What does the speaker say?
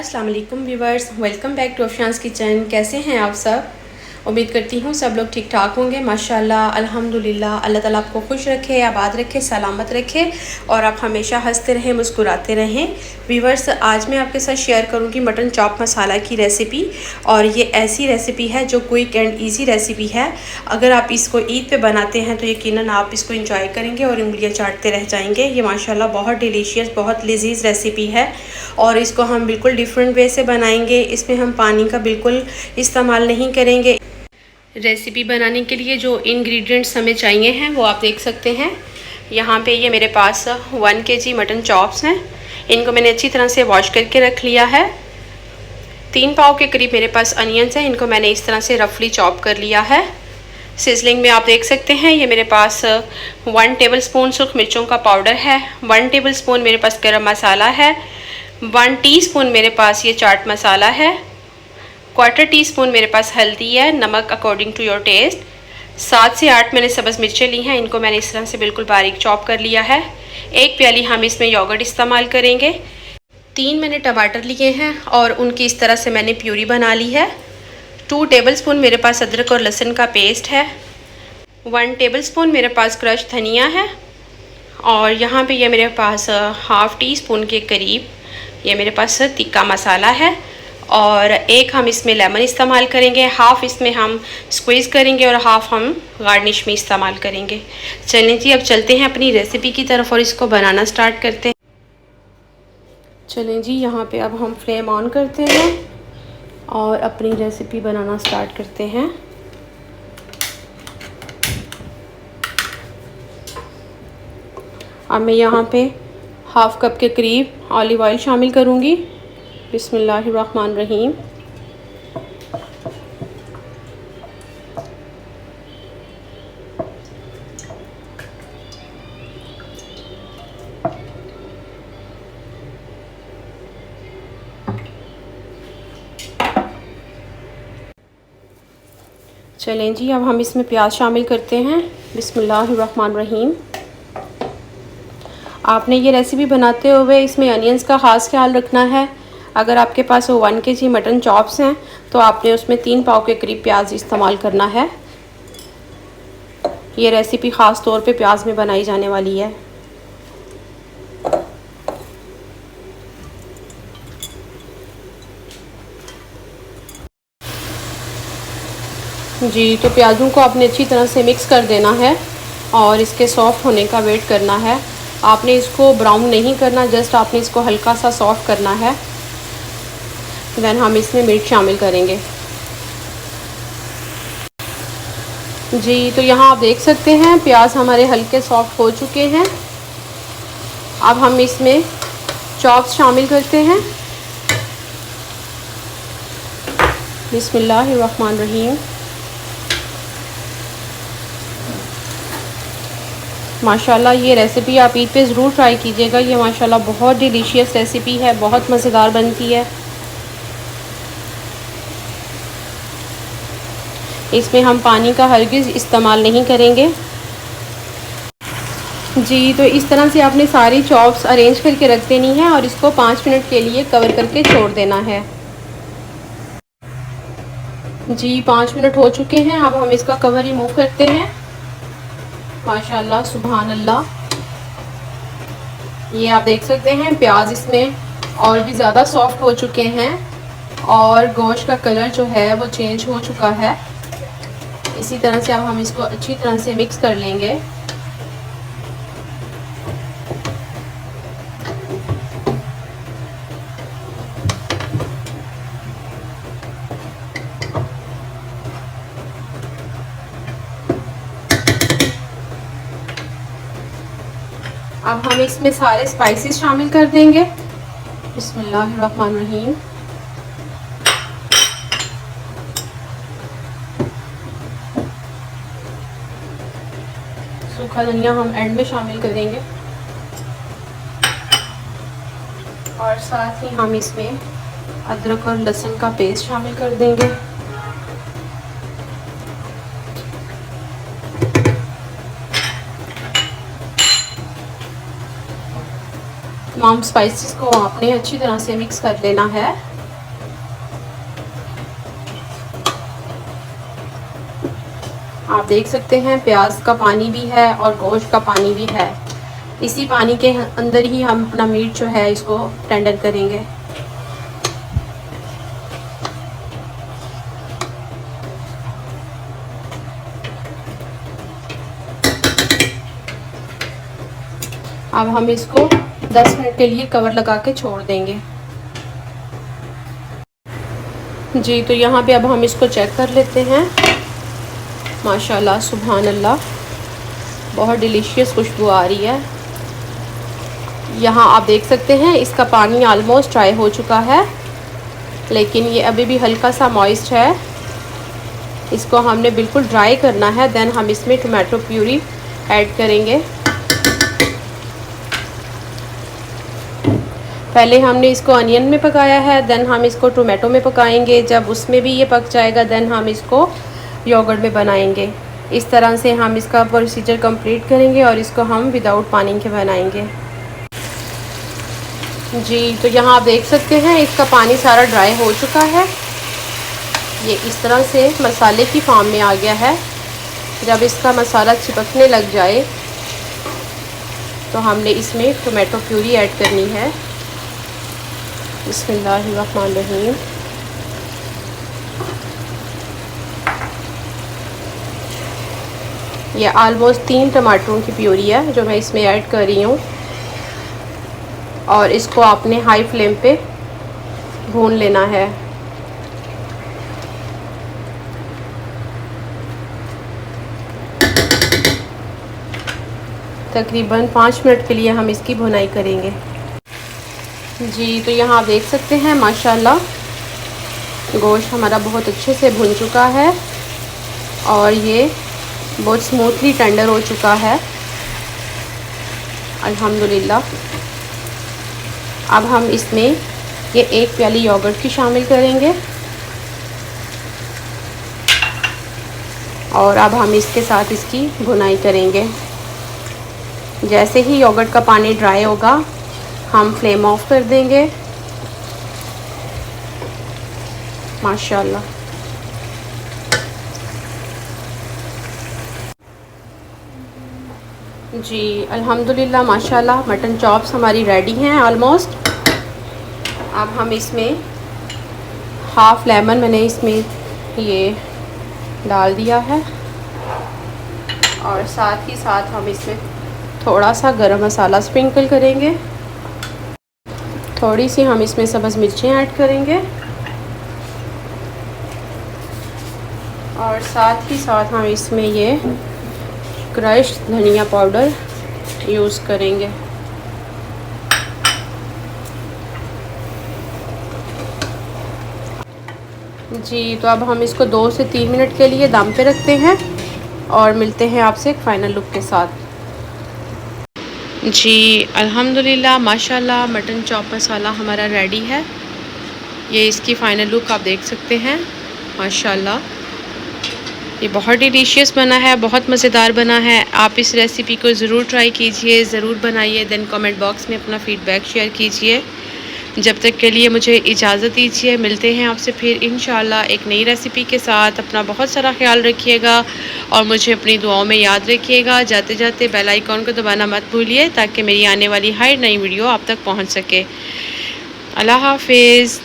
अस्सलाम वालेकुम viewers, welcome back to अफशांस किचन। कैसे हैं आप सब? उम्मीद करती हूँ सब लोग ठीक ठाक होंगे। माशाल्लाह अल्हम्दुलिल्लाह। अल्लाह ताला आपको खुश रखे, आबाद रखे, सलामत रखे और आप हमेशा हंसते रहें, मुस्कुराते रहें। व्यूवर्स, आज मैं आपके साथ शेयर करूँगी मटन चॉप मसाला की रेसिपी। और ये ऐसी रेसिपी है जो क्विक एंड ईजी रेसिपी है। अगर आप इसको ईद पे बनाते हैं तो यकीनन आप इसको इंजॉय करेंगे और उंगलियां चाटते रह जाएंगे। ये माशाल्लाह बहुत डिलीशियस, बहुत लजीज रेसिपी है और इसको हम बिल्कुल डिफरेंट वे से बनाएंगे। इसमें हम पानी का बिल्कुल इस्तेमाल नहीं करेंगे। रेसिपी बनाने के लिए जो इंग्रेडिएंट्स हमें चाहिए हैं वो आप देख सकते हैं। यहाँ पे ये मेरे पास 1 kg मटन चॉप्स हैं। इनको मैंने अच्छी तरह से वॉश करके रख लिया है। 3 पाव के करीब मेरे पास अनियंस हैं, इनको मैंने इस तरह से रफली चॉप कर लिया है। सिजलिंग में आप देख सकते हैं ये मेरे पास 1 टेबलस्पून सूख मिर्चों का पाउडर है, 1 टेबलस्पून मेरे पास गरम मसाला है, 1 टीस्पून मेरे पास ये चाट मसाला है, 1/4 टीस्पून मेरे पास हल्दी है, नमक अकॉर्डिंग टू योर टेस्ट। 7 से 8 मैंने सब्ज़ मिर्चें ली हैं, इनको मैंने इस तरह से बिल्कुल बारीक चॉप कर लिया है। 1 प्याली हम इसमें योगर्ट इस्तेमाल करेंगे। 3 मैंने टमाटर लिए हैं और उनकी इस तरह से मैंने प्यूरी बना ली है। 2 टेबलस्पून मेरे पास अदरक और लहसुन का पेस्ट है। 1 टेबलस्पून मेरे पास क्रश धनिया है और यहाँ पे ये मेरे पास 1/2 टीस्पून के करीब ये मेरे पास तिक्का मसाला है। और 1 हम इसमें लेमन इस्तेमाल करेंगे, 1/2 इसमें हम स्क्वीज़ करेंगे और 1/2 हम गार्निश में इस्तेमाल करेंगे। चलें जी, अब चलते हैं अपनी रेसिपी की तरफ और इसको बनाना स्टार्ट करते हैं। चलें जी, यहाँ पे अब हम फ्लेम ऑन करते हैं और अपनी रेसिपी बनाना स्टार्ट करते हैं। अब मैं यहाँ पे 1/2 कप के करीब ऑलिव ऑयल शामिल करूँगी। बिस्मिल्लाहिर्रहमानिर्रहीम। चलें जी, अब हम इसमें प्याज शामिल करते हैं। बिस्मिल्लाहिर्रहमानिर्रहीम। आपने ये रेसिपी बनाते हुए इसमें अनियंस का ख़ास ख्याल रखना है। अगर आपके पास 1 kg मटन चॉप्स हैं तो आपने उसमें 3 पाव के करीब प्याज इस्तेमाल करना है। ये रेसिपी ख़ास तौर पे प्याज में बनाई जाने वाली है। जी, तो प्याज़ों को आपने अच्छी तरह से मिक्स कर देना है और इसके सॉफ़्ट होने का वेट करना है। आपने इसको ब्राउन नहीं करना, जस्ट आपने इसको हल्का सा सॉफ़्ट करना है। देन हम इसमें मिर्च शामिल करेंगे। जी, तो यहाँ आप देख सकते हैं प्याज हमारे हल्के सॉफ़्ट हो चुके हैं। अब हम इसमें चॉप्स शामिल करते हैं। बिस्मिल्लाहिर्रहमानिर्रहीम। माशाल्लाह ये रेसिपी आप ईद पे ज़रूर ट्राई कीजिएगा। ये माशाल्लाह बहुत डिलीशियस रेसिपी है, बहुत मज़ेदार बनती है। इसमें हम पानी का हरगिज़ इस्तेमाल नहीं करेंगे। जी, तो इस तरह से आपने सारी चॉप्स अरेंज करके रख देनी है और इसको 5 मिनट के लिए कवर करके छोड़ देना है। जी, 5 मिनट हो चुके हैं। अब हम इसका कवर रिमूव करते हैं। माशाल्लाह, सुभान अल्लाह। ये आप देख सकते हैं प्याज इसमें और भी ज़्यादा सॉफ्ट हो चुके हैं और गोश्त का कलर जो है वो चेंज हो चुका है। इसी तरह से अब हम इसको अच्छी तरह से मिक्स कर लेंगे। अब हम इसमें सारे स्पाइसेस शामिल कर देंगे। बिस्मिल्लाहिर्रहमानिर्रहीम। सूखा धनिया हम एंड में शामिल करेंगे और साथ ही हम इसमें अदरक और लहसुन का पेस्ट शामिल कर देंगे। तमाम स्पाइसेस को आपने अच्छी तरह से मिक्स कर लेना है। आप देख सकते हैं प्याज का पानी भी है और गोश्त का पानी भी है। इसी पानी के अंदर ही हम अपना मीट जो है इसको टेंडर करेंगे। अब हम इसको 10 मिनट के लिए कवर लगा के छोड़ देंगे। जी तो यहाँ पे अब हम इसको चेक कर लेते हैं। माशाल्लाह सुभान अल्लाह, बहुत डिलीशियस खुशबू आ रही है। यहाँ आप देख सकते हैं इसका पानी ऑलमोस्ट ड्राई हो चुका है, लेकिन ये अभी भी हल्का सा मॉइस्ट है। इसको हमने बिल्कुल ड्राई करना है। देन हम इसमें टोमेटो प्यूरी ऐड करेंगे। पहले हमने इसको अनियन में पकाया है, देन हम इसको टोमेटो में पकाएंगे। जब उसमें भी ये पक जाएगा देन हम इसको योगर्ट में बनाएंगे। इस तरह से हम इसका प्रोसीजर कंप्लीट करेंगे और इसको हम विदाउट पानी के बनाएंगे। जी तो यहाँ आप देख सकते हैं इसका पानी सारा ड्राई हो चुका है। ये इस तरह से मसाले की फॉर्म में आ गया है। जब इसका मसाला चिपकने लग जाए तो हमने इसमें टोमेटो प्यूरी ऐड करनी है। बिस्मिल्लाहिर्रहमानिर्रहीम। ये ऑलमोस्ट 3 टमाटरों की प्यूरी है जो मैं इसमें ऐड कर रही हूँ, और इसको आपने हाई फ्लेम पे भून लेना है। तकरीबन 5 मिनट के लिए हम इसकी भुनाई करेंगे। जी तो यहाँ आप देख सकते हैं माशाल्लाह गोश्त हमारा बहुत अच्छे से भुन चुका है और ये बहुत स्मूथली टेंडर हो चुका है अल्हम्दुलिल्लाह। अब हम इसमें ये 1 प्याली योगर्ट की शामिल करेंगे और अब हम इसके साथ इसकी भुनाई करेंगे। जैसे ही योगर्ट का पानी ड्राई होगा हम फ्लेम ऑफ कर देंगे। माशाल्लाह जी अल्हम्दुलिल्लाह माशाल्लाह मटन चॉप्स हमारी रेडी हैं ऑलमोस्ट। अब हम इसमें हाफ़ लेमन मैंने इसमें ये डाल दिया है और साथ ही साथ हम इसमें थोड़ा सा गरम मसाला स्प्रिंकल करेंगे। थोड़ी सी हम इसमें सब्ज़ मिर्चें ऐड करेंगे और साथ ही साथ हम इसमें ये क्रश धनिया पाउडर यूज़ करेंगे। जी तो अब हम इसको 2 से 3 मिनट के लिए दम पे रखते हैं और मिलते हैं आपसे एक फ़ाइनल लुक के साथ। जी अल्हम्दुलिल्लाह माशाल्लाह मटन चॉप मसाला हमारा रेडी है। ये इसकी फ़ाइनल लुक आप देख सकते हैं। माशाल्लाह ये बहुत डिलीशियस बना है, बहुत मज़ेदार बना है। आप इस रेसिपी को ज़रूर ट्राई कीजिए, ज़रूर बनाइए। देन कमेंट बॉक्स में अपना फ़ीडबैक शेयर कीजिए। जब तक के लिए मुझे इजाज़त दीजिए। मिलते हैं आपसे फिर इंशाल्लाह एक नई रेसिपी के साथ। अपना बहुत सारा ख्याल रखिएगा और मुझे अपनी दुआओं में याद रखिएगा। जाते जाते बेल आइकॉन को दबाना मत भूलिए ताकि मेरी आने वाली हर नई वीडियो आप तक पहुंच सके। अल्लाह हाफिज़।